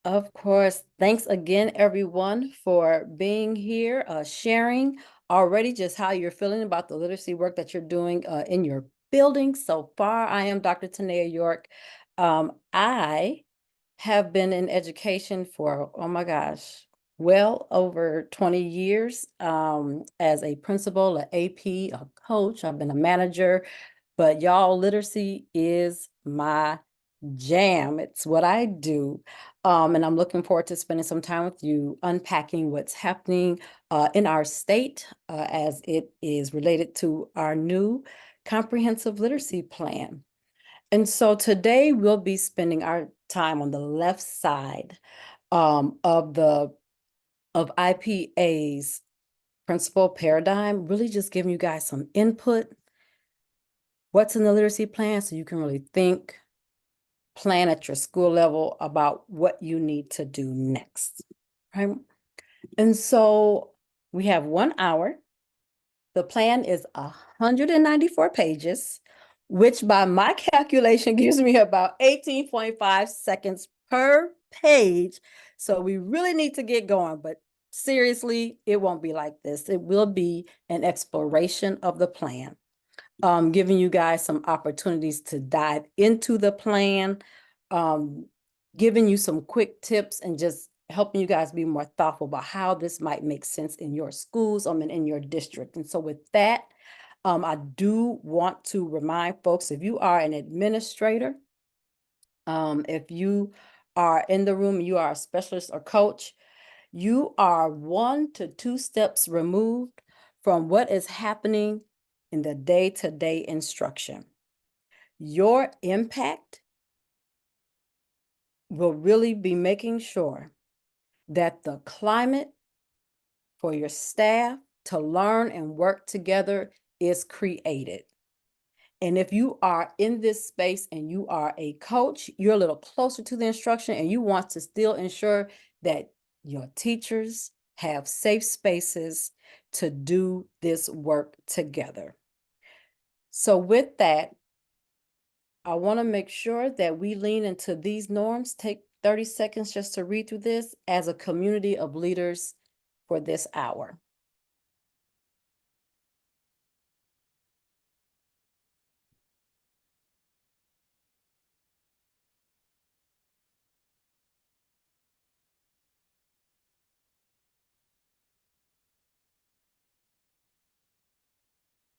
Of course. Thanks again, everyone, for being here, sharing already just how you're feeling about the literacy work that you're doing in your building so far. I am Dr. Tinaya York. I have been in education for, oh my gosh, well over 20 years as a principal, an AP, a coach. I've been a manager, but y'all, literacy is my jam. It's what I do. And I'm looking forward to spending some time with you unpacking what's happening in our state as it is related to our new comprehensive literacy plan. And so today we'll be spending our time on the left side of the of IPA's principal paradigm, really just giving you guys some input, what's in the literacy plan so you can really think, plan at your school level about what you need to do next, right? And so we have 1 hour. The plan is 194 pages, which by my calculation gives me about 18.5 seconds per page. So we really need to get going, but seriously, it won't be like this. It will be an exploration of the plan, giving you guys some opportunities to dive into the plan, um, giving you some quick tips and just helping you guys be more thoughtful about how this might make sense in your schools, and in your district. And so with that, I do want to remind folks, if you are an administrator, if you are in the room, you are a specialist or coach, you are 1 to 2 steps removed from what is happening in the day-to-day instruction. Your impact will really be making sure that the climate for your staff to learn and work together is created. And if you are in this space and you are a coach, you're a little closer to the instruction and you want to still ensure that your teachers have safe spaces to do this work together. So with that, I want to make sure that we lean into these norms. Take 30 seconds just to read through this as a community of leaders for this hour.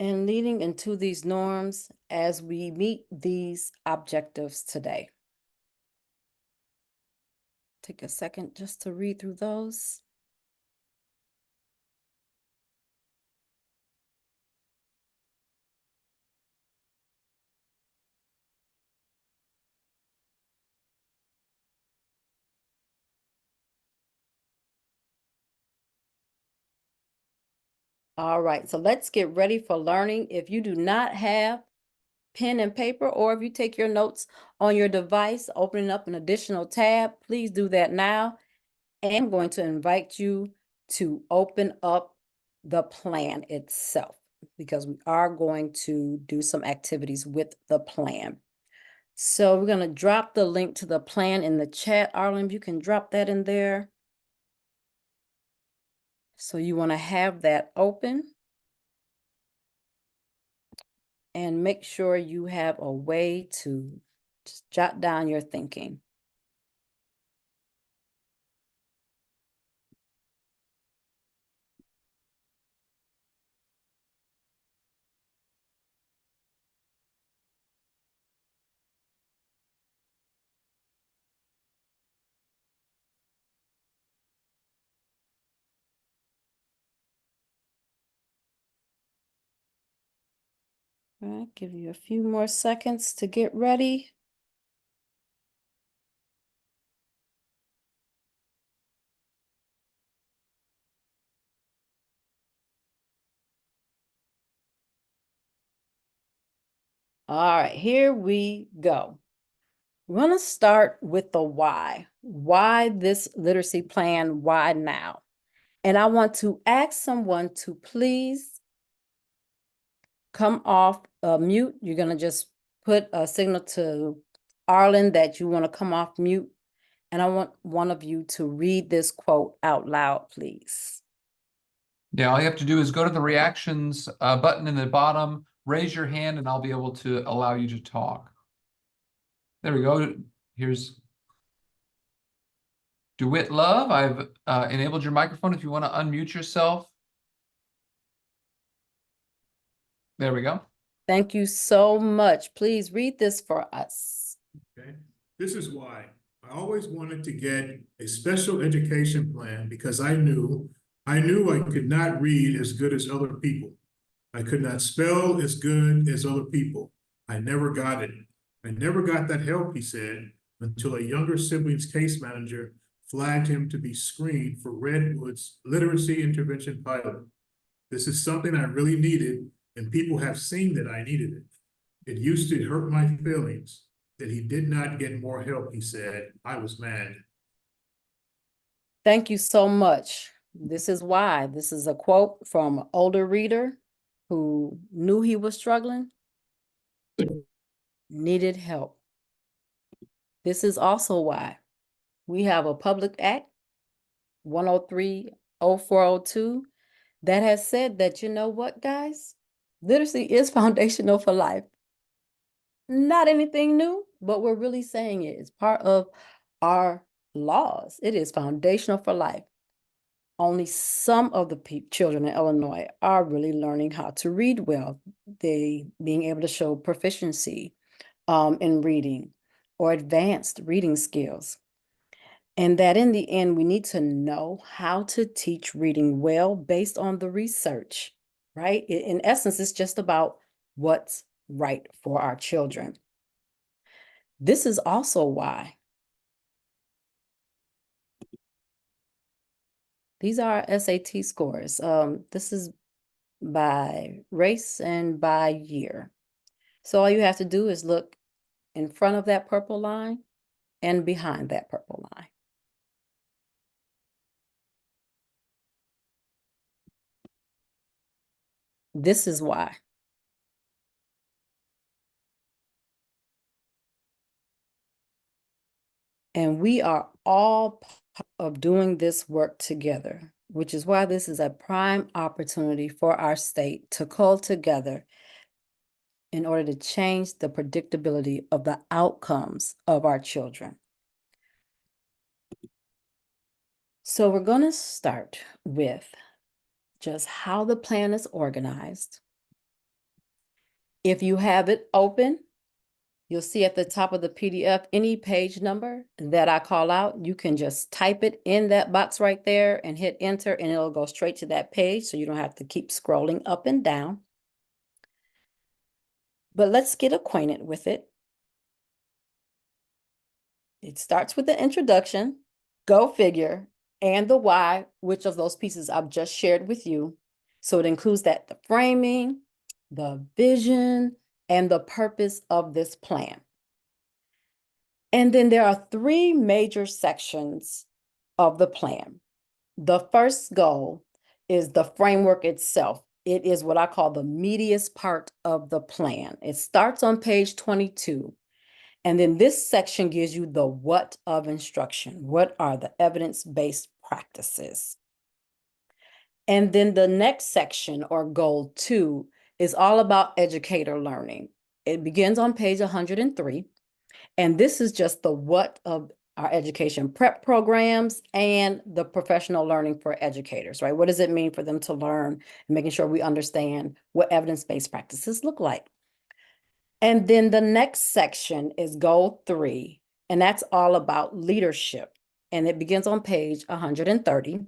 And leading into these norms as we meet these objectives today. Take a second just to read through those. All right, so let's get ready for learning. If you do not have pen and paper, or if you take your notes on your device, opening up an additional tab, please do that now. And I'm going to invite you to open up the plan itself because we are going to do some activities with the plan. So we're going to drop the link to the plan in the chat. Arlen, you can drop that in there. So you want to have that open and make sure you have a way to just jot down your thinking. All right, give you a few more seconds to get ready. All right, here we go. We're going to start with the why. Why this literacy plan? Why now? And I want to ask someone to please come off mute. You're going to just put a signal to Arlen that you want to come off mute And I want one of you to read this quote out loud, please. Yeah, all you have to do is go to the reactions button in the bottom, raise your hand, and I'll be able to allow you to talk. There we go. Here's DeWitt Love. I've enabled your microphone if you want to unmute yourself. There we go. Thank you so much. Please read this for us. Okay, this is why I always wanted to get a special education plan because I knew I could not read as good as other people. I could not spell as good as other people. I never got it. I never got that help, he said, until a younger sibling's case manager flagged him to be screened for Redwood's literacy intervention pilot. This is something I really needed, and people have seen that I needed it. It used to hurt my feelings that he did not get more help, he said. I was mad. Thank you so much. This is why. This is a quote from an older reader who knew he was struggling, needed help. This is also why we have a public act 103-0402 that has said that, you know what, guys? Literacy is foundational for life. Not anything new, but we're really saying it. It's part of our laws. It is foundational for life. Only some of the children in Illinois are really learning how to read well. They being able to show proficiency in reading or advanced reading skills. And that in the end, we need to know how to teach reading well based on the research, right? In essence, it's just about what's right for our children. This is also why these are our SAT scores. This is by race and by year. So all you have to do is look in front of that purple line and behind that purple line. This is why. And we are all part of doing this work together, which is why this is a prime opportunity for our state to call together in order to change the predictability of the outcomes of our children. So we're going to start with just how the plan is organized. If you have it open, you'll see at the top of the PDF any page number that I call out. You can just type it in that box right there and hit enter, and it'll go straight to that page, so you don't have to keep scrolling up and down. But let's get acquainted with it. It starts with the introduction, go figure, and the why, which of those pieces I've just shared with you. So it includes the framing, the vision, and the purpose of this plan. And then there are three major sections of the plan. The first goal is the framework itself. It is what I call the meatiest part of the plan. It starts on page 22. And then this section gives you the what of instruction. What are the evidence-based practices? And then the next section, or goal 2, is all about educator learning. It begins on page 103. And this is just the what of our education prep programs and the professional learning for educators, right? What does it mean for them to learn, and making sure we understand what evidence-based practices look like? And then the next section is goal 3, and that's all about leadership. And it begins on page 130.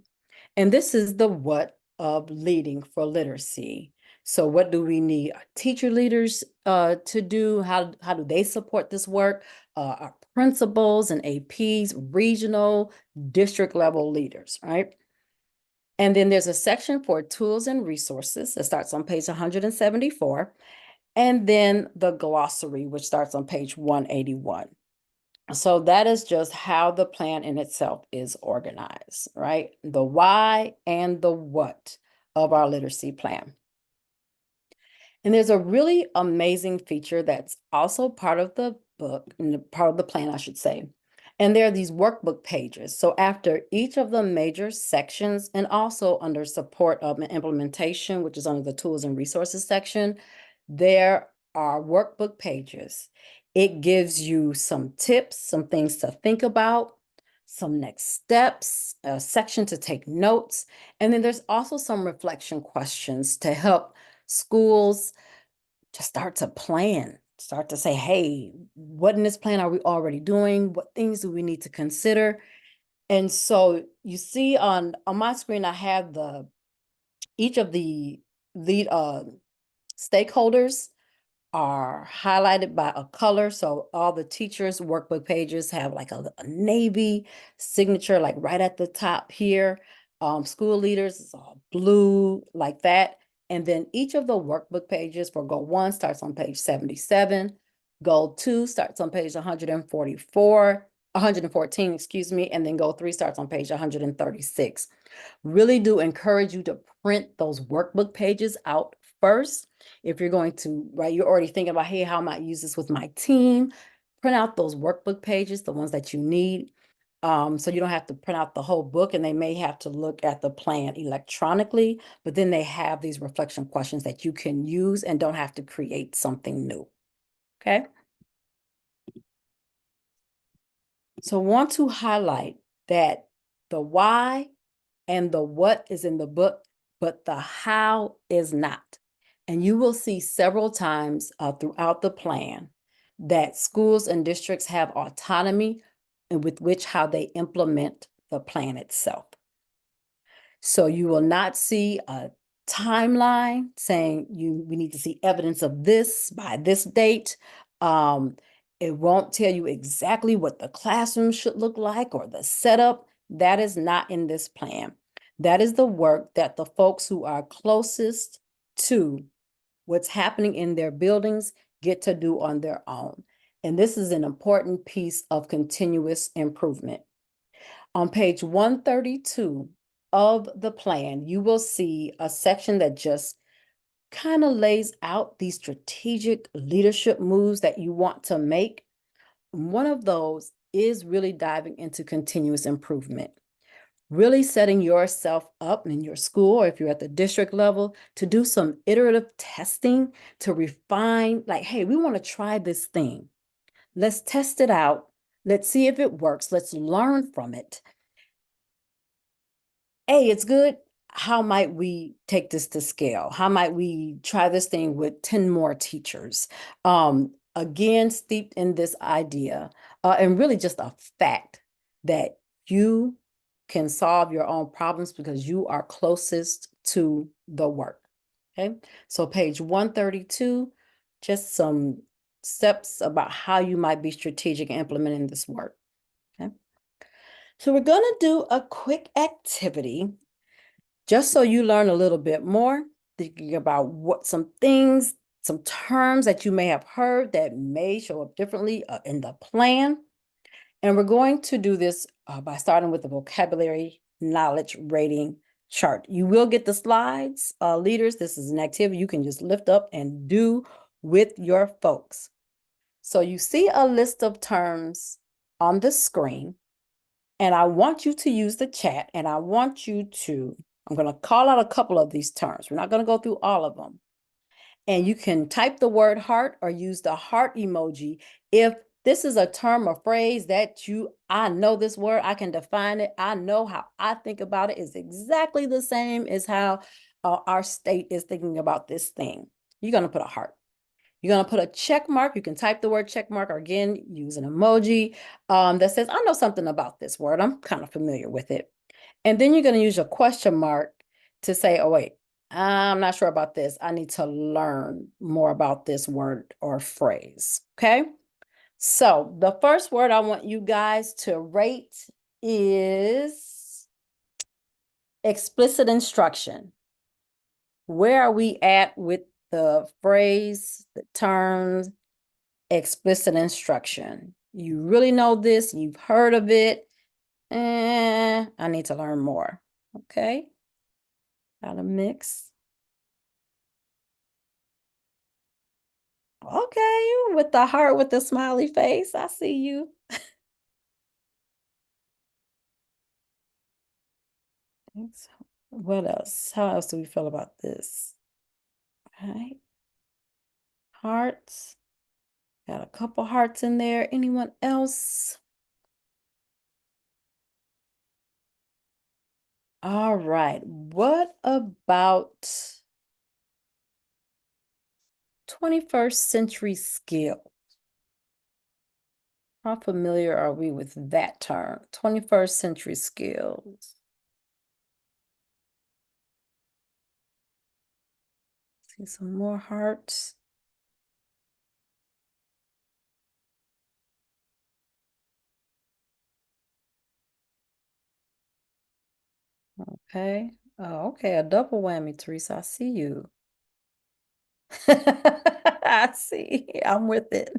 And this is the what of leading for literacy. So what do we need our teacher leaders to do? How do they support this work? Our principals and APs, regional, district level leaders, right? And then there's a section for tools and resources that starts on page 174. And then the glossary, which starts on page 181. So that is just how the plan in itself is organized, right? The why and the what of our literacy plan. And there's a really amazing feature that's also part of the book, and part of the plan, I should say. And there are these workbook pages. So after each of the major sections, and also under support of and implementation, which is under the tools and resources section, there are workbook pages. It gives you some tips, some things to think about, some next steps, a section to take notes. And then there's also some reflection questions to help schools to start to plan, start to say, hey, what in this plan are we already doing? What things do we need to consider? And so you see on my screen, I have each of the lead stakeholders are highlighted by a color. So all the teachers' workbook pages have like a navy signature, like right at the top here. School leaders is all blue like that. And then each of the workbook pages for Goal 1 starts on page 77. Goal 2 starts on page 114, excuse me, and then Goal 3 starts on page 136. Really do encourage you to print those workbook pages out first. If you're going to, right, you're already thinking about, hey, how I might use this with my team, print out those workbook pages, the ones that you need. So you don't have to print out the whole book, and they may have to look at the plan electronically, but then they have these reflection questions that you can use and don't have to create something new. Okay. So want to highlight that the why and the what is in the book, but the how is not. And you will see several times throughout the plan that schools and districts have autonomy with which how they implement the plan itself. So you will not see a timeline saying we need to see evidence of this by this date. It won't tell you exactly what the classroom should look like or the setup. That is not in this plan. That is the work that the folks who are closest to what's happening in their buildings get to do on their own. And this is an important piece of continuous improvement. On page 132 of the plan, you will see a section that just kind of lays out these strategic leadership moves that you want to make. One of those is really diving into continuous improvement, really setting yourself up in your school, or if you're at the district level, to do some iterative testing to refine, like, hey, we want to try this thing. Let's test it out. Let's see if it works. Let's learn from it. Hey, it's good. How might we take this to scale? How might we try this thing with 10 more teachers? Again, steeped in this idea, and really just a fact that you can solve your own problems because you are closest to the work. Okay, so page 132, just some steps about how you might be strategic in implementing this work. Okay, so we're going to do a quick activity just so you learn a little bit more, thinking about what some things, some terms that you may have heard that may show up differently in the plan. And we're going to do this by starting with the vocabulary knowledge rating chart. You will get the slides, leaders. This is an activity you can just lift up and do with your folks. So you see a list of terms on the screen, and I want you to use the chat, and I want you to, I'm going to call out a couple of these terms. We're not going to go through all of them. And you can type the word heart or use the heart emoji. If this is a term or phrase that I know this word, I can define it. I know how I think about it is exactly the same as how our state is thinking about this thing. You're going to put a heart. You're going to put a check mark. You can type the word check mark, or again, use an emoji that says, I know something about this word. I'm kind of familiar with it. And then you're going to use your question mark to say, oh, wait, I'm not sure about this. I need to learn more about this word or phrase. Okay. So the first word I want you guys to rate is explicit instruction. Where are we at with the phrase, the terms, explicit instruction? You really know this, you've heard of it. I need to learn more. Okay. Got a mix. Okay, with the heart with the smiley face. I see you. Thanks. What else? How else do we feel about this? All right. Hearts. Got a couple hearts in there. Anyone else? All right. What about 21st century skill? How familiar are we with that term? 21st century skills. See some more hearts. Okay. Oh, okay. A double whammy, Teresa. I see you. I see. I'm with it.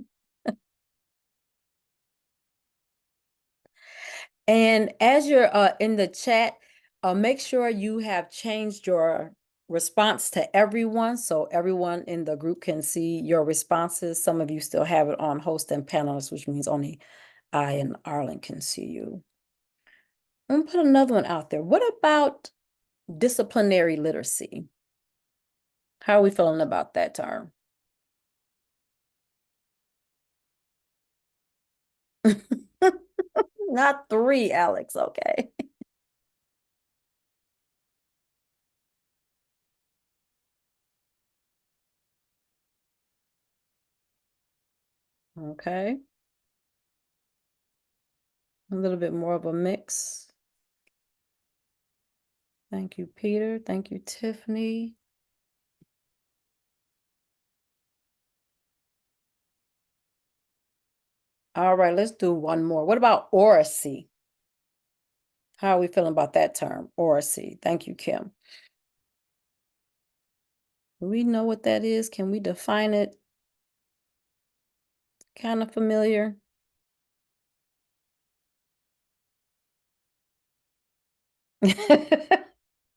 And as you're in the chat, make sure you have changed your response to everyone so everyone in the group can see your responses. Some of you still have it on host and panelists, which means only I and Arlen can see you. I'm gonna put another one out there. What about disciplinary literacy? How are we feeling about that term? Not three, Alex, okay. Okay. A little bit more of a mix. Thank you, Peter. Thank you, Tiffany. All right, let's do one more. What about oracy? How are we feeling about that term, oracy? Thank you, Kim. Do we know what that is? Can we define it? Kind of familiar.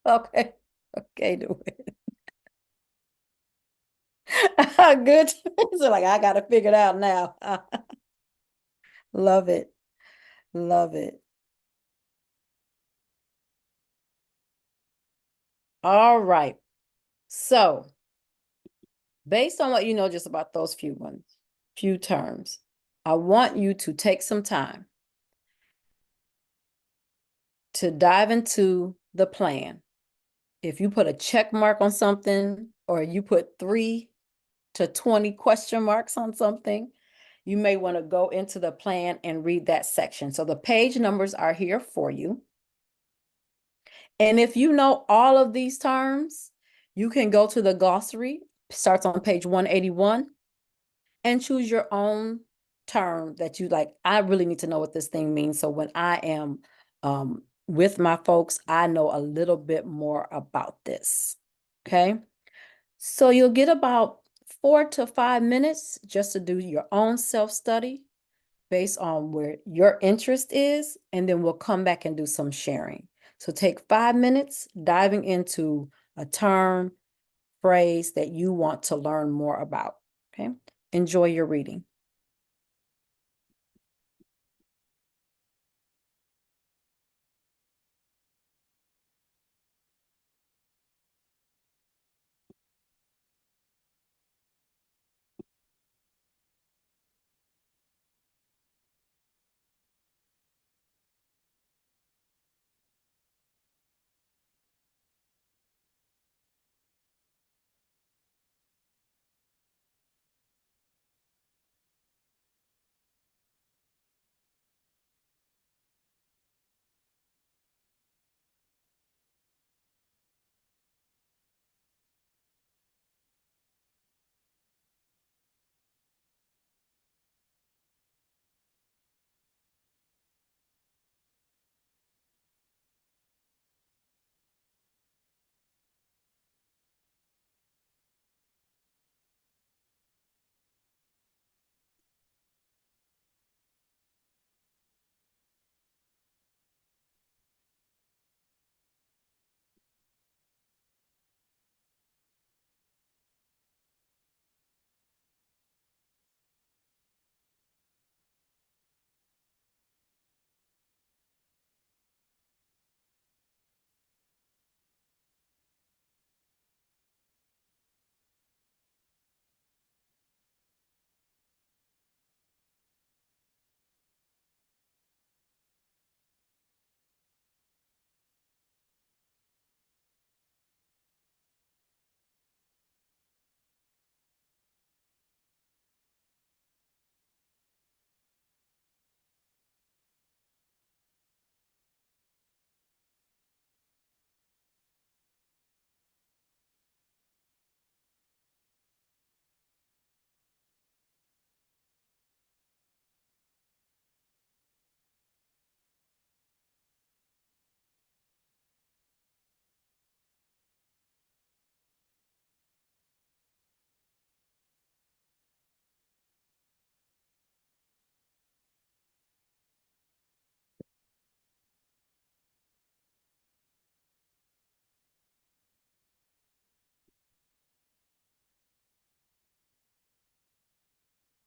Okay. Okay, do it. Good. So like I gotta figure it out now. Love it. Love it. All right. So based on what you know just about those few terms, I want you to take some time to dive into the plan. If you put a check mark on something or you put 3 to 20 question marks on something, you may want to go into the plan and read that section. So the page numbers are here for you. And if you know all of these terms, you can go to the glossary, starts on page 181, and choose your own term that you like. I really need to know what this thing means. So when I am with my folks, I know a little bit more about this. Okay. So you'll get about 4 to 5 minutes just to do your own self-study based on where your interest is, and then we'll come back and do some sharing. So take 5 minutes diving into a term, phrase that you want to learn more about. Okay. Enjoy your reading.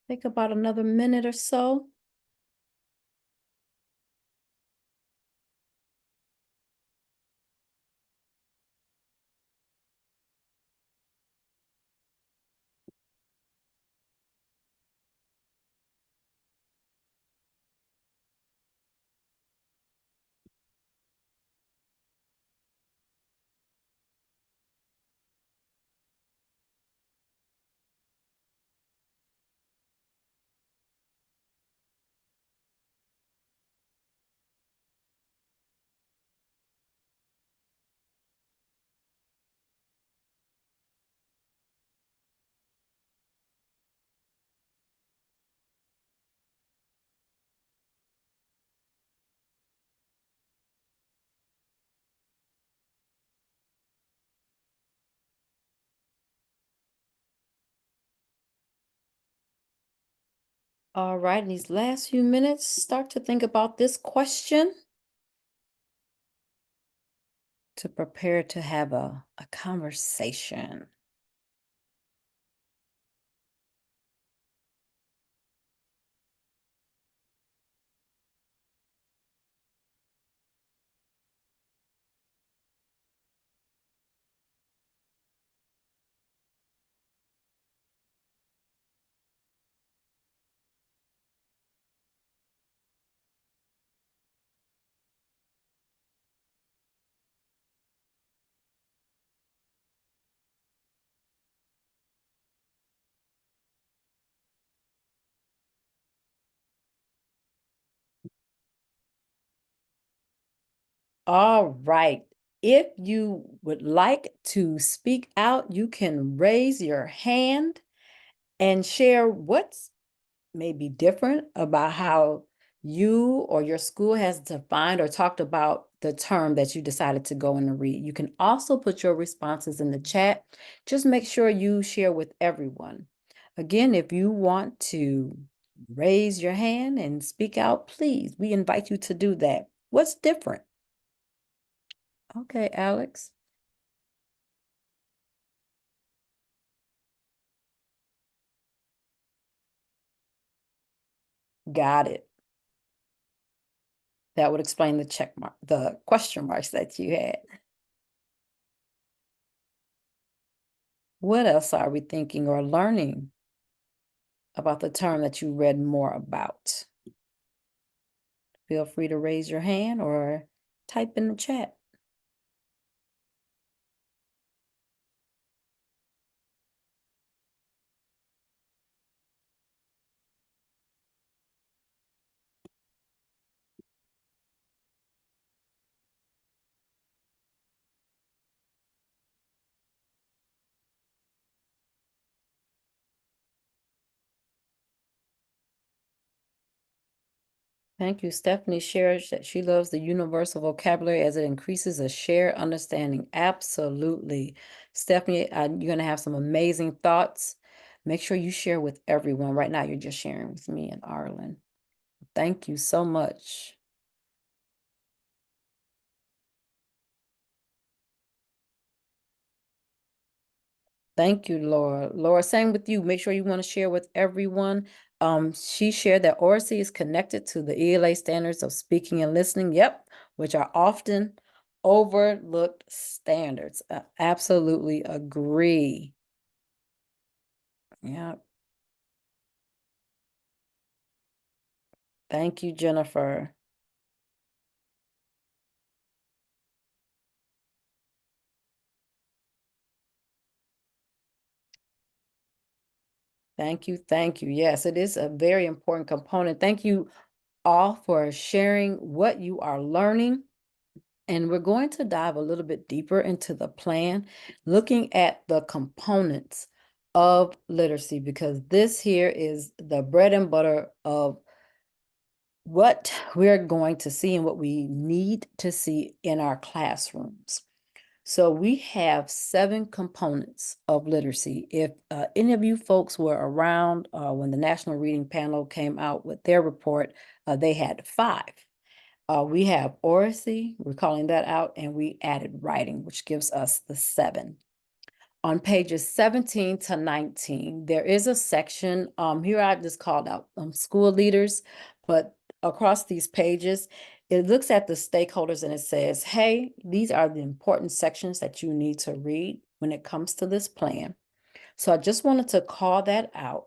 Take about another minute or so. All right, in these last few minutes, start to think about this question to prepare to have a conversation. All right. If you would like to speak out, you can raise your hand and share what's maybe different about how you or your school has defined or talked about the term that you decided to go in and read. You can also put your responses in the chat. Just make sure you share with everyone. Again, if you want to raise your hand and speak out, please, we invite you to do that. What's different? Okay, Alex. Got it. That would explain the check mark, the question marks that you had. What else are we thinking or learning about the term that you read more about? Feel free to raise your hand or type in the chat. Thank you. Stephanie shares that she loves the universal vocabulary as it increases a shared understanding. Absolutely. Stephanie, you're going to have some amazing thoughts. Make sure you share with everyone. Right now, you're just sharing with me and Arlen. Thank you so much. Thank you, Laura. Laura, same with you. Make sure you want to share with everyone. She shared that oracy is connected to the ELA standards of speaking and listening, yep, which are often overlooked standards. Absolutely agree. Yep. Thank you, Jennifer. Thank you. Thank you. Yes, it is a very important component. Thank you all for sharing what you are learning. And we're going to dive a little bit deeper into the plan, looking at the components of literacy, because this here is the bread and butter of what we're going to see and what we need to see in our classrooms. So we have 7 components of literacy. If any of you folks were around when the National Reading Panel came out with their report, they had 5. We have oracy, we're calling that out, and we added writing, which gives us the 7. On pages 17 to 19, there is a section, here I just called out school leaders, but across these pages, it looks at the stakeholders and it says, hey, these are the important sections that you need to read when it comes to this plan. So I just wanted to call that out.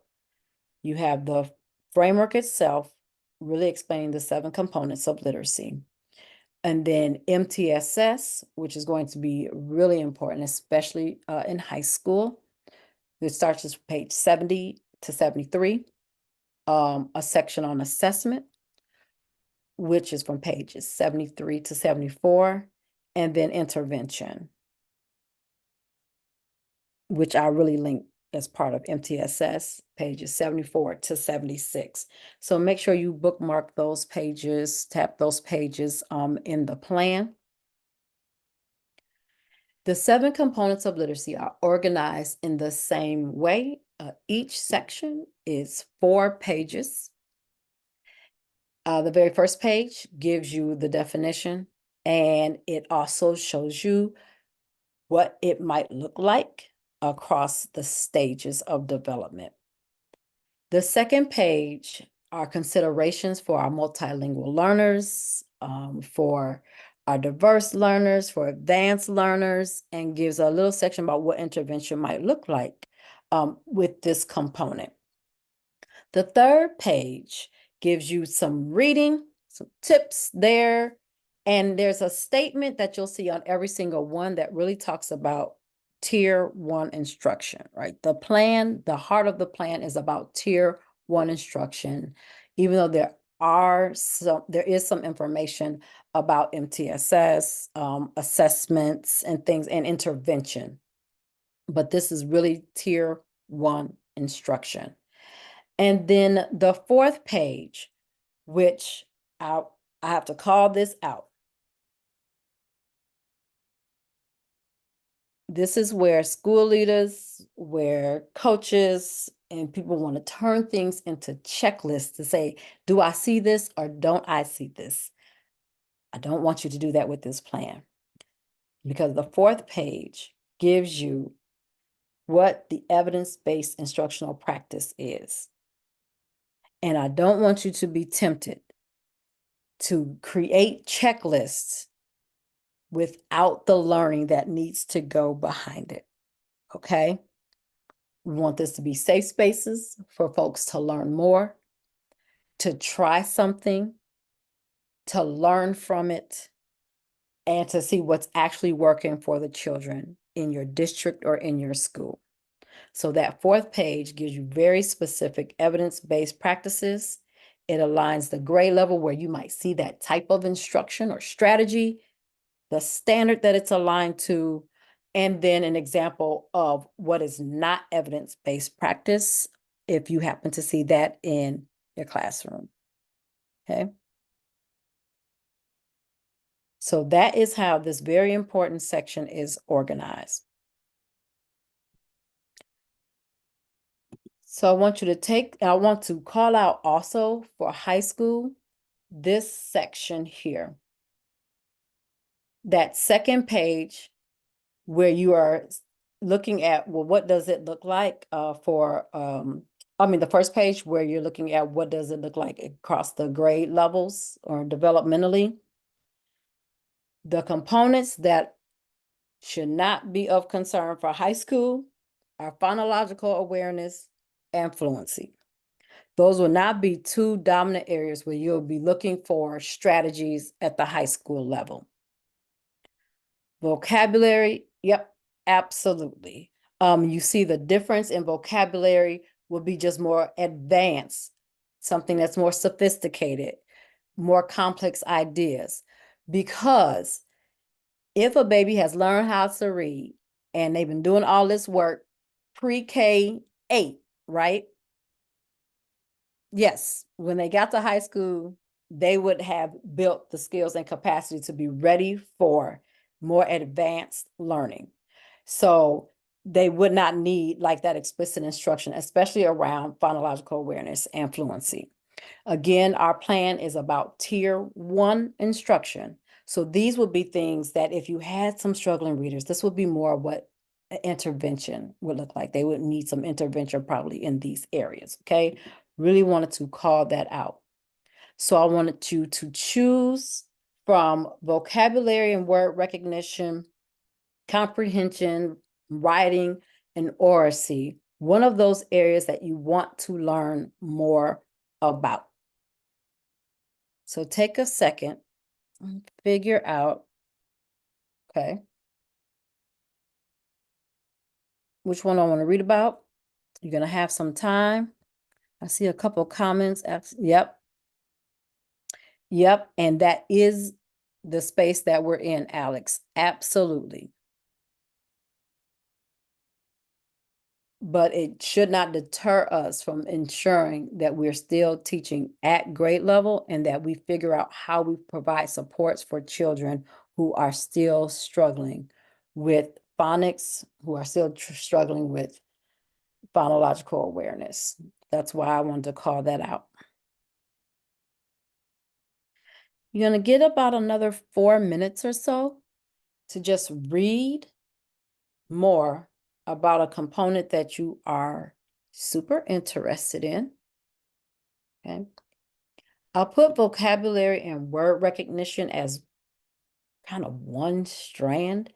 You have the framework itself, really explaining the 7 components of literacy. And then MTSS, which is going to be really important, especially in high school. It starts at page 70 to 73. A section on assessment, which is from pages 73 to 74. And then intervention, which I really link as part of MTSS, pages 74 to 76. So make sure you bookmark those pages, tap those pages in the plan. The 7 components of literacy are organized in the same way. Each section is 4 pages. The very first page gives you the definition, and it also shows you what it might look like across the stages of development. The second page are considerations for our multilingual learners, for our diverse learners, for advanced learners, and gives a little section about what intervention might look like with this component. The third page gives you some reading, some tips there, and there's a statement that you'll see on every single one that really talks about tier 1 instruction, right? The plan, the heart of the plan is about tier 1 instruction, even though there is some information about MTSS, assessments and things, and intervention. But this is really tier 1 instruction. And then the 4th page, which I have to call this out. This is where school leaders, where coaches, and people want to turn things into checklists to say, do I see this or don't I see this? I don't want you to do that with this plan, because the 4th page gives you what the evidence-based instructional practice is. And I don't want you to be tempted to create checklists without the learning that needs to go behind it, okay? We want this to be safe spaces for folks to learn more, to try something, to learn from it, and to see what's actually working for the children in your district or in your school. So that 4th page gives you very specific evidence-based practices. It aligns the grade level where you might see that type of instruction or strategy, the standard that it's aligned to, and then an example of what is not evidence-based practice if you happen to see that in your classroom. Okay. So that is how this very important section is organized. So I want to call out also for high school, this section here. That second page where you are looking at, well, what does it look like the first page where you're looking at what does it look like across the grade levels or developmentally. The components that should not be of concern for high school are phonological awareness and fluency. Those will not be 2 dominant areas where you'll be looking for strategies at the high school level. Vocabulary, yep, absolutely. You see the difference in vocabulary will be just more advanced, something that's more sophisticated, more complex ideas. Because if a baby has learned how to read and they've been doing all this work pre-K 8, right? Yes, when they got to high school, they would have built the skills and capacity to be ready for more advanced learning. So they would not need like that explicit instruction, especially around phonological awareness and fluency. Again, our plan is about tier 1 instruction. So these would be things that if you had some struggling readers, this would be more what intervention would look like. They would need some intervention probably in these areas, okay? Really wanted to call that out. So I wanted you to choose from vocabulary and word recognition, comprehension, writing, and oracy, one of those areas that you want to learn more about. So take a second and figure out, okay, which one I want to read about. You're going to have some time. I see a couple comments. Yep. Yep. And that is the space that we're in, Alex. Absolutely. But it should not deter us from ensuring that we're still teaching at grade level and that we figure out how we provide supports for children who are still struggling with phonics, who are still struggling with phonological awareness. That's why I wanted to call that out. You're going to get about another 4 minutes or so to just read more about a component that you are super interested in. Okay. I'll put vocabulary and word recognition as kind of one strand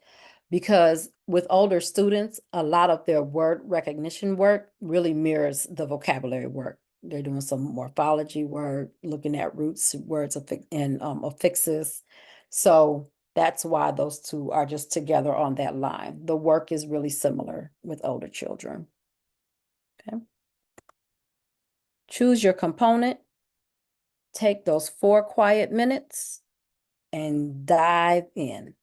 because with older students, a lot of their word recognition work really mirrors the vocabulary work. They're doing some morphology work, looking at roots, words and affixes. So that's why those two are just together on that line. The work is really similar with older children. Okay. Choose your component. Take those 4 quiet minutes and dive in.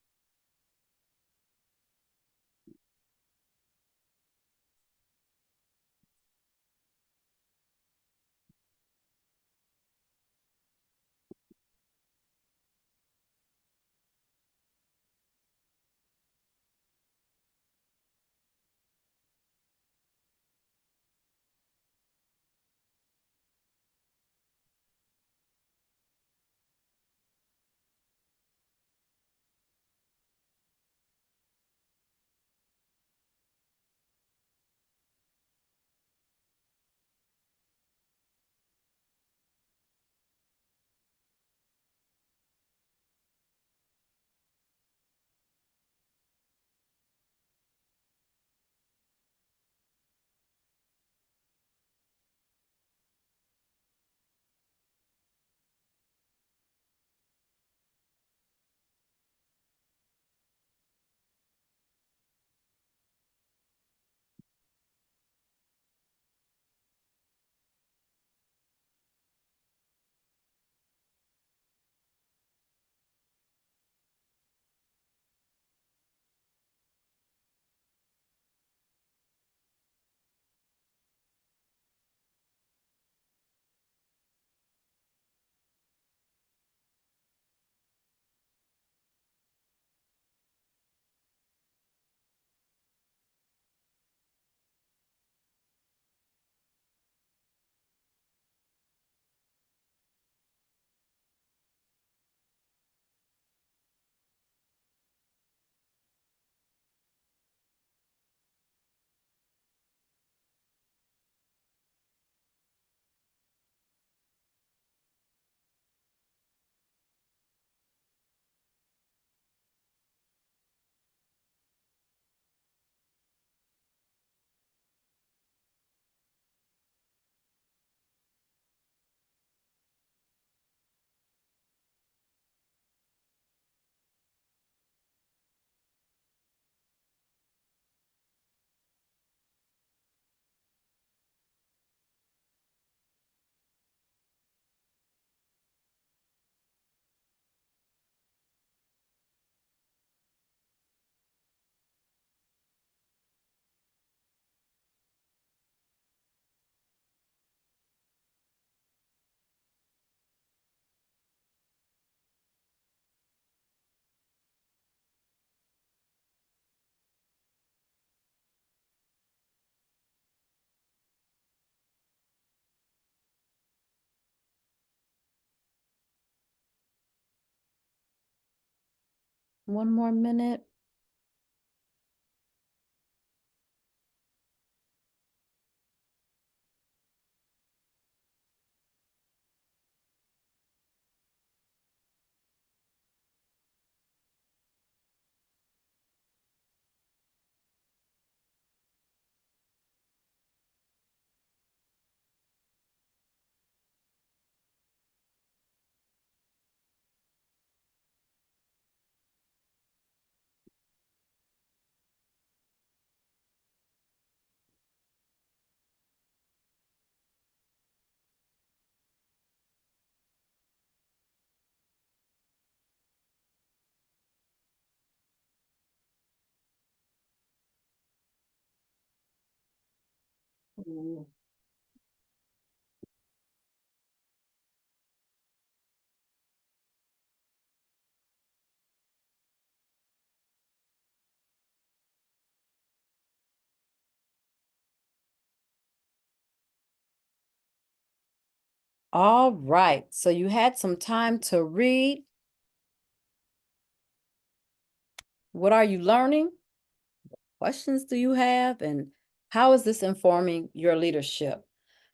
One more minute. All right, so you had some time to read. What are you learning? Questions do you have? And how is this informing your leadership?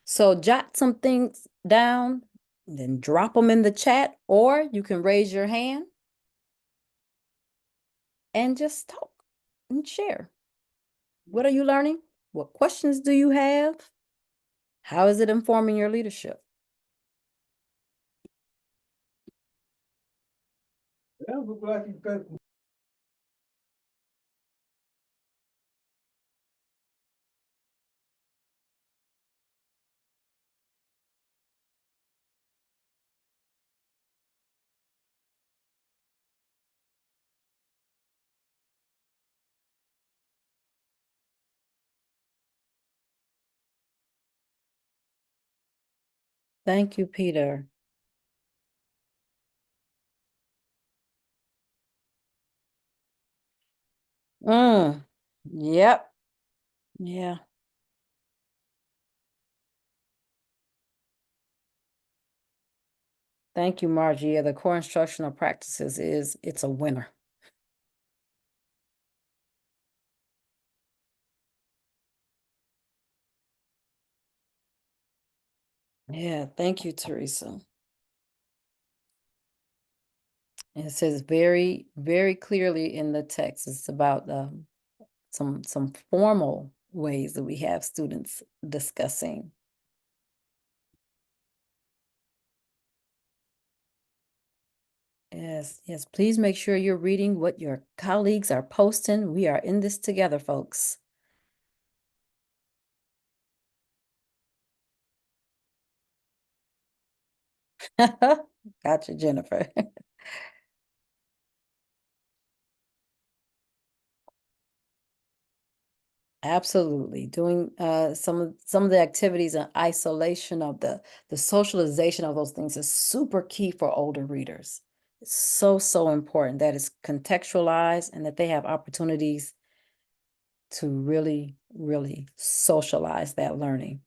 So jot some things down, then drop them in the chat, or you can raise your hand and just talk and share. What are you learning? What questions do you have? How is it informing your leadership? Thank you, Peter. Yep. Yeah. Thank you, Margie. Yeah, the core instructional practices it's a winner. Yeah, thank you, Teresa. It says very, very clearly in the text, it's about some formal ways that we have students discussing. Yes, yes, please make sure you're reading what your colleagues are posting. We are in this together, folks. Gotcha, Jennifer. Absolutely. Doing some of the activities and isolation of the socialization of those things is super key for older readers. It's so, so important that it's contextualized and that they have opportunities to really, really socialize that learning.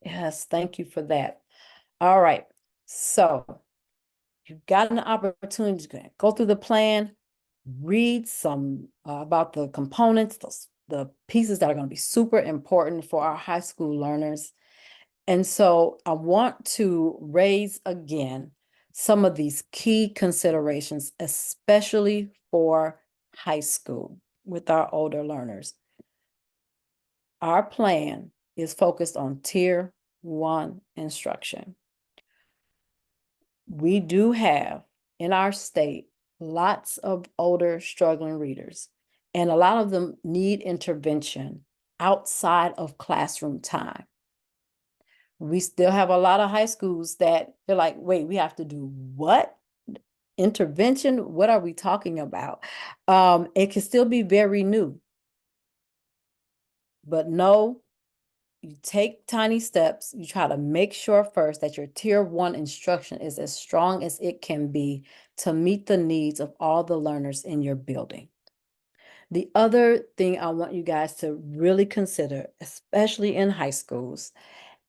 Yes, thank you for that. All right. So you've got an opportunity to go through the plan, read some about the components, the pieces that are going to be super important for our high school learners. And so I want to raise again some of these key considerations, especially for high school with our older learners. Our plan is focused on Tier 1 instruction. We do have in our state lots of older struggling readers, and a lot of them need intervention outside of classroom time. We still have a lot of high schools that they're like, wait, we have to do what? Intervention? What are we talking about? It can still be very new, but no, you take tiny steps. You try to make sure first that your Tier 1 instruction is as strong as it can be to meet the needs of all the learners in your building. The other thing I want you guys to really consider, especially in high schools,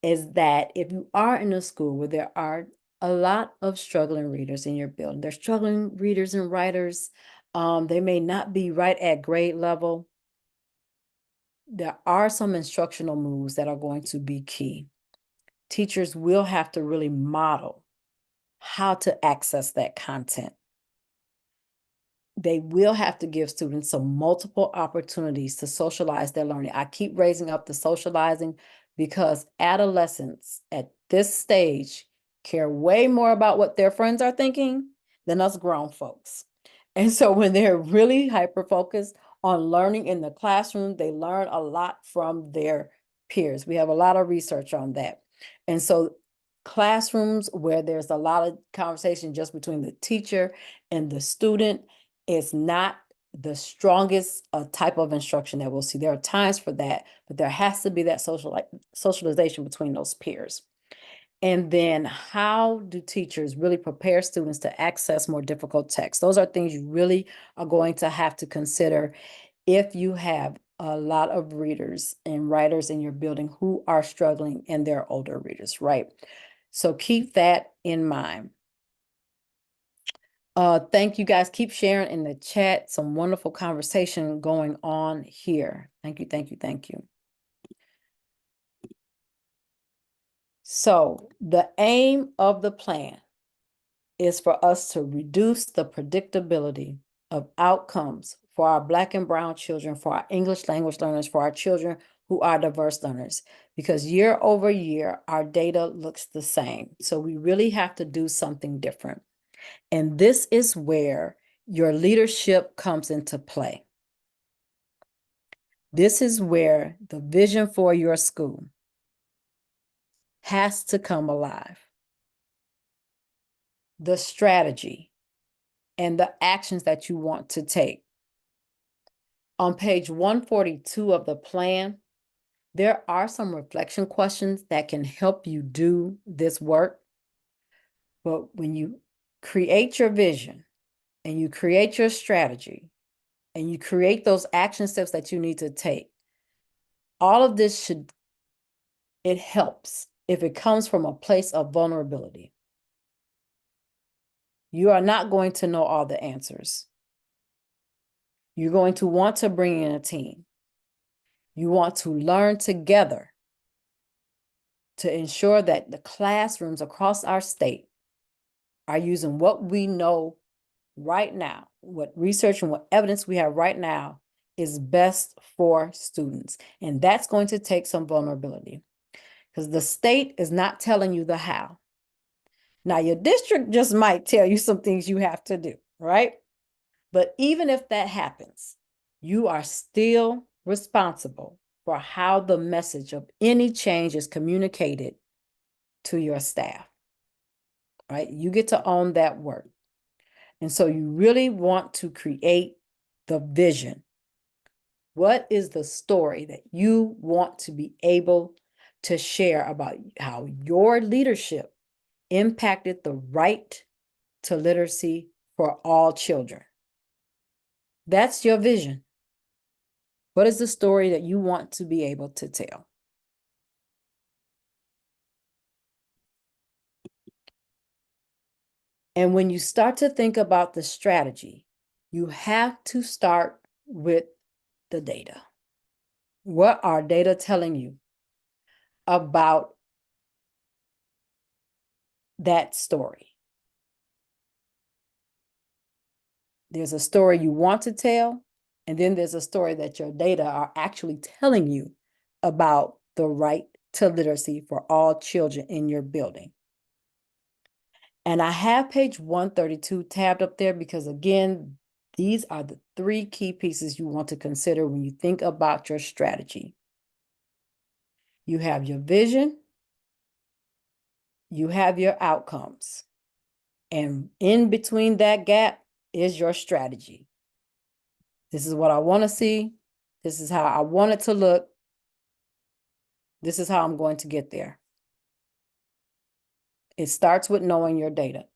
is that if you are in a school where there are a lot of struggling readers in your building, they're struggling readers and writers, they may not be right at grade level. There are some instructional moves that are going to be key. Teachers will have to really model how to access that content. They will have to give students some multiple opportunities to socialize their learning. I keep raising up the socializing because adolescents at this stage care way more about what their friends are thinking than us grown folks. And so when they're really hyper-focused on learning in the classroom, they learn a lot from their peers. We have a lot of research on that. And so classrooms where there's a lot of conversation just between the teacher and the student, it's not the strongest type of instruction that we'll see. There are times for that, but there has to be that socialization between those peers. And then how do teachers really prepare students to access more difficult texts? Those are things you really are going to have to consider if you have a lot of readers and writers in your building who are struggling and they're older readers, right? So keep that in mind. Thank you guys. Keep sharing in the chat. Some wonderful conversation going on here. Thank you, thank you, thank you. So the aim of the plan is for us to reduce the predictability of outcomes for our Black and Brown children, for our English language learners, for our children who are diverse learners, because year over year, our data looks the same. So we really have to do something different. And this is where your leadership comes into play. This is where the vision for your school has to come alive. The strategy and the actions that you want to take. On page 142 of the plan, there are some reflection questions that can help you do this work. But when you create your vision and you create your strategy and you create those action steps that you need to take, all of this it helps if it comes from a place of vulnerability. You are not going to know all the answers. You're going to want to bring in a team. You want to learn together to ensure that the classrooms across our state are using what we know right now, what research and what evidence we have right now is best for students. And that's going to take some vulnerability because the state is not telling you the how. Now, your district just might tell you some things you have to do, right? But even if that happens, you are still responsible for how the message of any change is communicated to your staff, right? You get to own that work. And so you really want to create the vision. What is the story that you want to be able to share about how your leadership impacted the right to literacy for all children? That's your vision. What is the story that you want to be able to tell? And when you start to think about the strategy, you have to start with the data. What are data telling you about that story? There's a story you want to tell, and then there's a story that your data are actually telling you about the right to literacy for all children in your building. And I have page 132 tabbed up there because, again, these are the 3 key pieces you want to consider when you think about your strategy. You have your vision, you have your outcomes, and in between that gap is your strategy. This is what I want to see. This is how I want it to look. This is how I'm going to get there. It starts with knowing your data.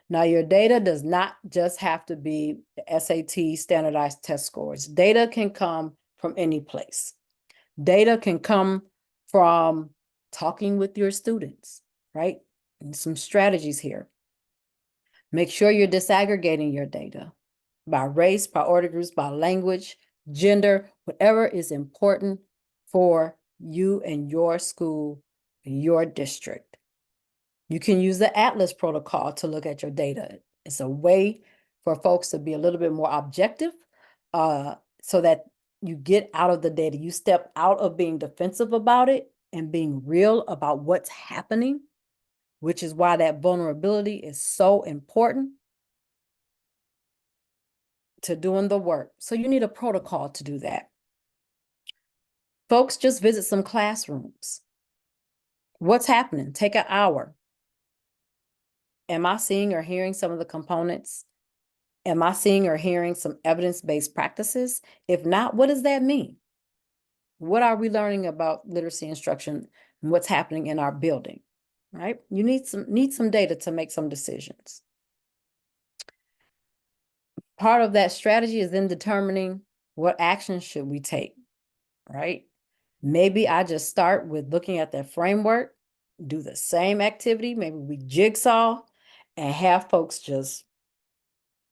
Now, your data does not just have to be the SAT standardized test scores. Data can come from any place. Data can come from talking with your students, right? And some strategies here. Make sure you're disaggregating your data by race, priority groups, by language, gender, whatever is important for you and your school, your district. You can use the Atlas protocol to look at your data. It's a way for folks to be a little bit more objective so that you get out of the data. You step out of being defensive about it and being real about what's happening, which is why that vulnerability is so important to doing the work. So you need a protocol to do that. Folks, just visit some classrooms. What's happening? Take an hour. Am I seeing or hearing some of the components Am I seeing or hearing some evidence-based practices? If not, what does that mean? What are we learning about literacy instruction and what's happening in our building, right? You need some data to make some decisions. Part of that strategy is then determining what actions should we take, right? Maybe I just start with looking at that framework, do the same activity, maybe we jigsaw and have folks just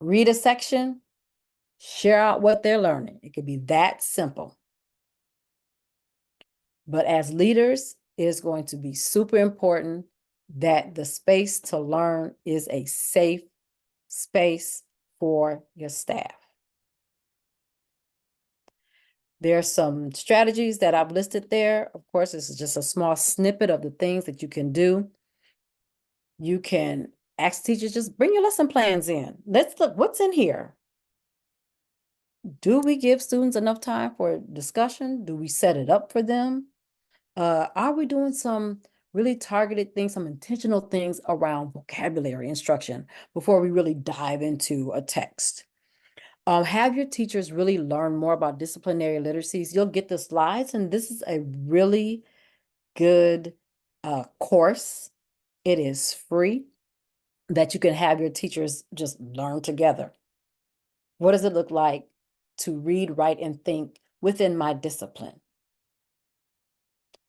read a section, share out what they're learning. It could be that simple. But as leaders, it's going to be super important that the space to learn is a safe space for your staff. There are some strategies that I've listed there. Of course, this is just a small snippet of the things that you can do. You can ask teachers, just bring your lesson plans in. Let's look what's in here. Do we give students enough time for discussion? Do we set it up for them? Are we doing some really targeted things, some intentional things around vocabulary instruction before we really dive into a text? Have your teachers really learn more about disciplinary literacies. You'll get the slides, and this is a really good course. It is free that you can have your teachers just learn together. What does it look like to read, write, and think within my discipline?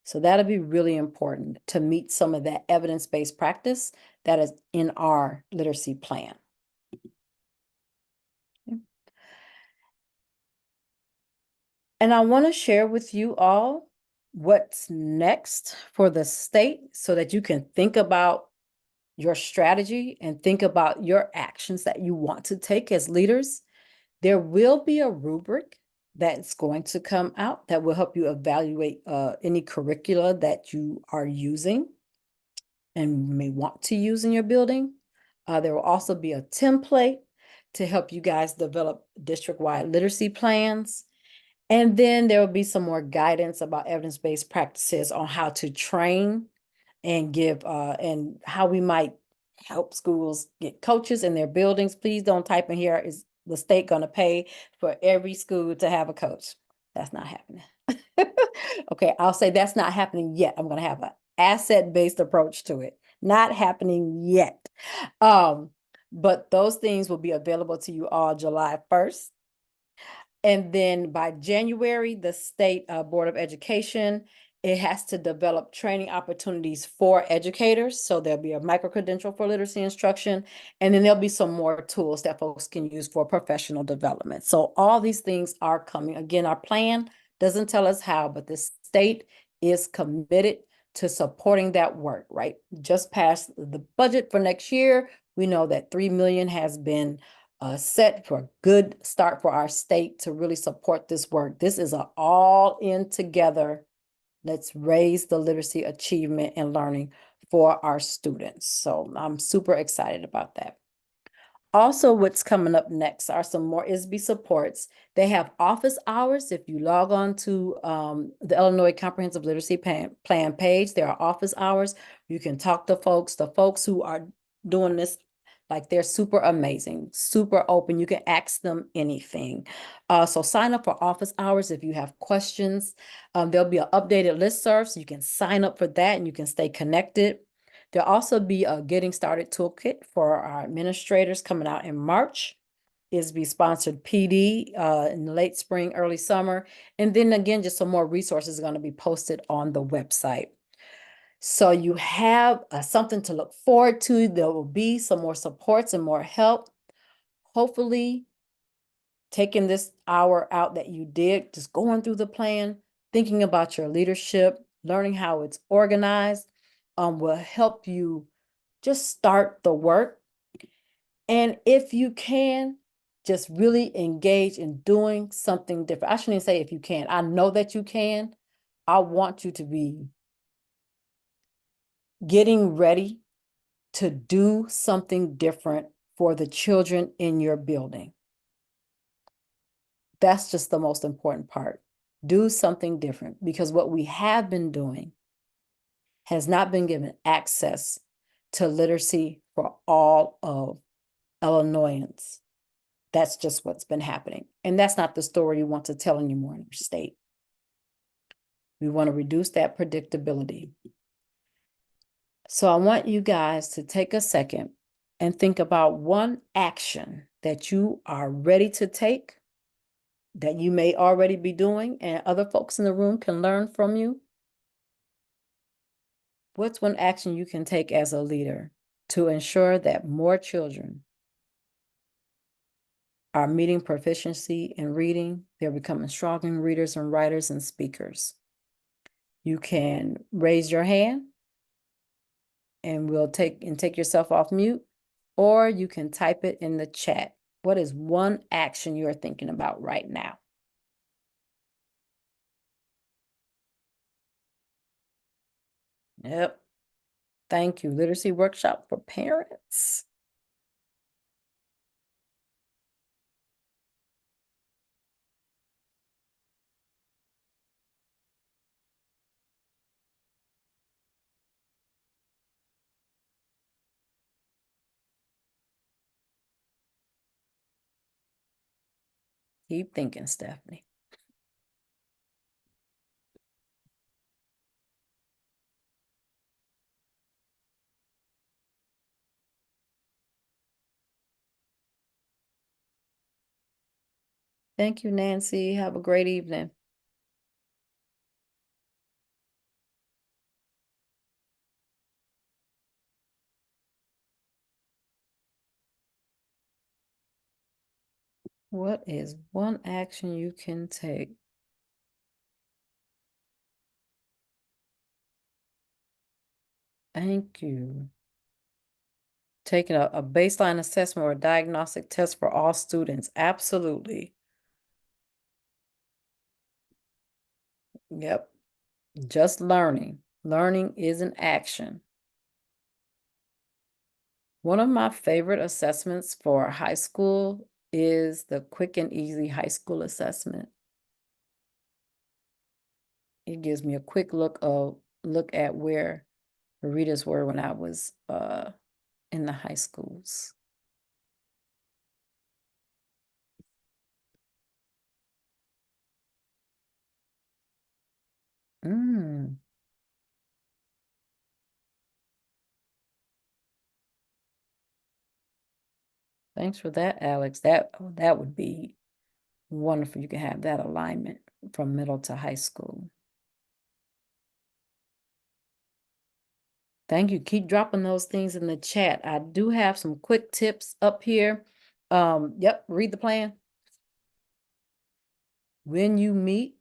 So that'll be really important to meet some of that evidence-based practice that is in our literacy plan. And I want to share with you all what's next for the state so that you can think about your strategy and think about your actions that you want to take as leaders. There will be a rubric that's going to come out that will help you evaluate any curricula that you are using and may want to use in your building. There will also be a template to help you guys develop district-wide literacy plans. And then there will be some more guidance about evidence-based practices on how to train and give and how we might help schools get coaches in their buildings. Please don't type in here, is the state going to pay for every school to have a coach? That's not happening. Okay, I'll say that's not happening yet. I'm going to have an asset-based approach to it. Not happening yet. But those things will be available to you all July 1st. And then by January, the State Board of Education, it has to develop training opportunities for educators. So there'll be a micro-credential for literacy instruction, and then there'll be some more tools that folks can use for professional development. So all these things are coming. Again, our plan doesn't tell us how, but the state is committed to supporting that work, right? Just passed the budget for next year. We know that $3 million has been set for a good start for our state to really support this work. This is an all in together. Let's raise the literacy achievement and learning for our students. So I'm super excited about that. Also, what's coming up next are some more ISB supports. They have office hours. If you log on to the Illinois Comprehensive Literacy Plan page, there are office hours. You can talk to folks. The folks who are doing this, like, they're super amazing, super open. You can ask them anything. So sign up for office hours if you have questions. There'll be an updated listserv, so you can sign up for that and you can stay connected. There'll also be a Getting Started Toolkit for our administrators coming out in March. ISB sponsored PD in the late spring, early summer. And then again, just some more resources are going to be posted on the website. So you have something to look forward to. There will be some more supports and more help. Hopefully, taking this hour out that you did, just going through the plan, thinking about your leadership, learning how it's organized, will help you just start the work. And if you can, just really engage in doing something different. I shouldn't say if you can. I know that you can. I want you to be getting ready to do something different for the children in your building. That's just the most important part. Do something different, because what we have been doing has not been given access to literacy for all of Illinoisans. That's just what's been happening. And that's not the story you want to tell anymore in your state. We want to reduce that predictability. So I want you guys to take a second and think about one action that you are ready to take, that you may already be doing, and other folks in the room can learn from you. What's one action you can take as a leader to ensure that more children are meeting proficiency in reading? They're becoming strong readers and writers and speakers. You can raise your hand and we'll take yourself off mute, or you can type it in the chat. What is one action you're thinking about right now? Yep. Thank you. Literacy workshop for parents. Keep thinking, Stephanie. Thank you, Nancy. Have a great evening. What is one action you can take? Thank you. Taking a baseline assessment or a diagnostic test for all students. Absolutely. Yep. Just learning. Learning is an action. One of my favorite assessments for high school is the quick and easy high school assessment. It gives me a quick look at where the readers were when I was in the high schools. Thanks for that, Alex. That would be wonderful. You can have that alignment from middle to high school. Thank you. Keep dropping those things in the chat. I do have some quick tips up here. Yep, read the plan. When you meet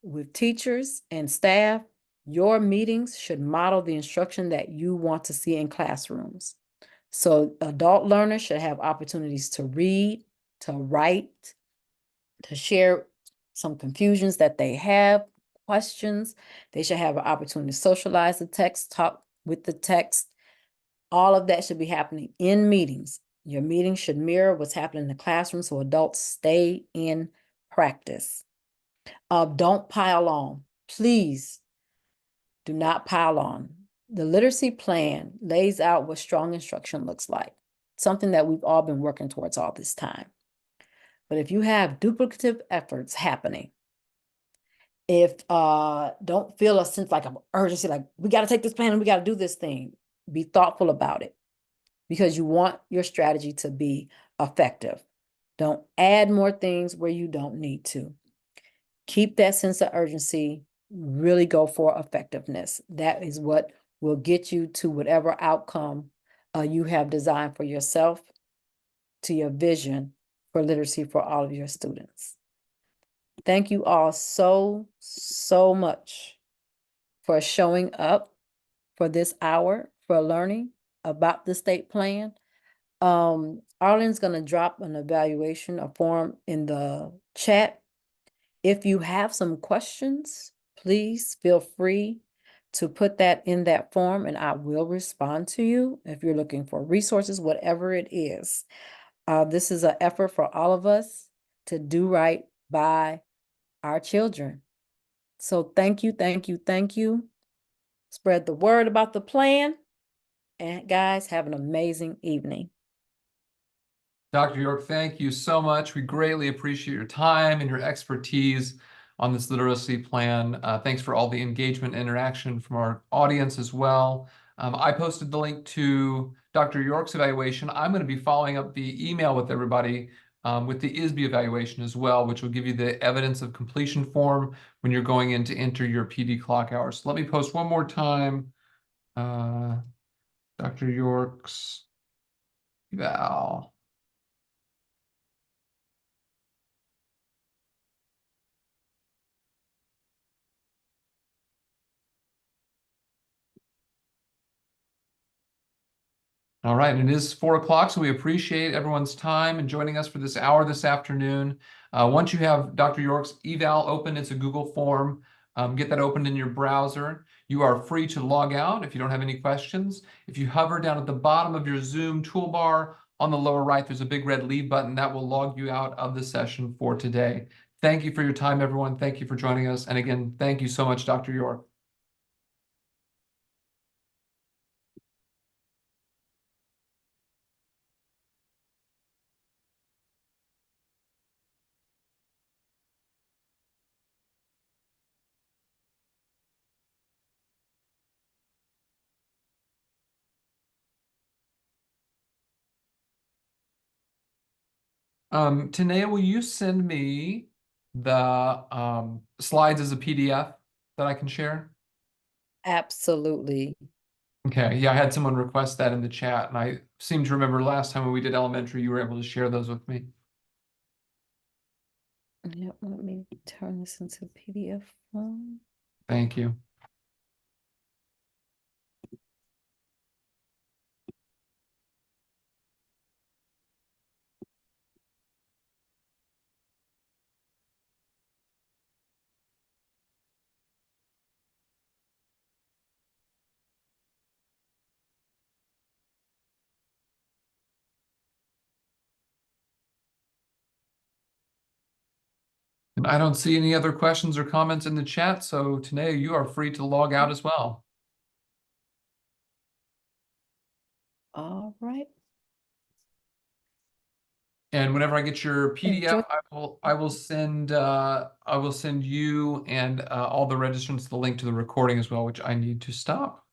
with teachers and staff, your meetings should model the instruction that you want to see in classrooms. So adult learners should have opportunities to read, to write, to share some confusions that they have, questions. They should have an opportunity to socialize the text, talk with the text. All of that should be happening in meetings. Your meetings should mirror what's happening in the classroom so adults stay in practice. Don't pile on. Please do not pile on. The literacy plan lays out what strong instruction looks like, something that we've all been working towards all this time. But if you have duplicative efforts happening, if don't feel a sense like of urgency, like we got to take this plan and we got to do this thing, be thoughtful about it because you want your strategy to be effective. Don't add more things where you don't need to. Keep that sense of urgency, really go for effectiveness. That is what will get you to whatever outcome you have designed for yourself, to your vision for literacy for all of your students. Thank you all so much for showing up for this hour for learning about the state plan. Arlene's going to drop an evaluation, a form in the chat. If you have some questions, please feel free to put that in that form and I will respond to you. If you're looking for resources, whatever it is. This is an effort for all of us to do right by our children. So thank you, thank you, thank you. Spread the word about the plan. And guys, have an amazing evening. Dr. York, thank you so much. We greatly appreciate your time and your expertise on this literacy plan. Thanks for all the engagement and interaction from our audience as well. I posted the link to Dr. York's evaluation. I'm going to be following up the email with everybody with the ISB evaluation as well, which will give you the evidence of completion form when you're going in to enter your PD clock hours. So let me post one more time. Dr. York's eval. All right, and it is 4 o'clock, so we appreciate everyone's time and joining us for this hour this afternoon. Once you have Dr. York's eval open, it's a Google form. Get that opened in your browser. You are free to log out if you don't have any questions. If you hover down at the bottom of your Zoom toolbar on the lower right, there's a big red leave button that will log you out of the session for today. Thank you for your time, everyone. Thank you for joining us. And again, thank you so much, Dr. York. Tinaya, will you send me the slides as a PDF that I can share? Absolutely. Okay, yeah, I had someone request that in the chat, and I seem to remember last time when we did elementary, you were able to share those with me. Yep, let me turn this into PDF form. Thank you. And I don't see any other questions or comments in the chat, so Tinaya, you are free to log out as well. All right. And whenever I get your PDF, Enjoy. I will send you and all the registrants the link to the recording as well, which I need to stop.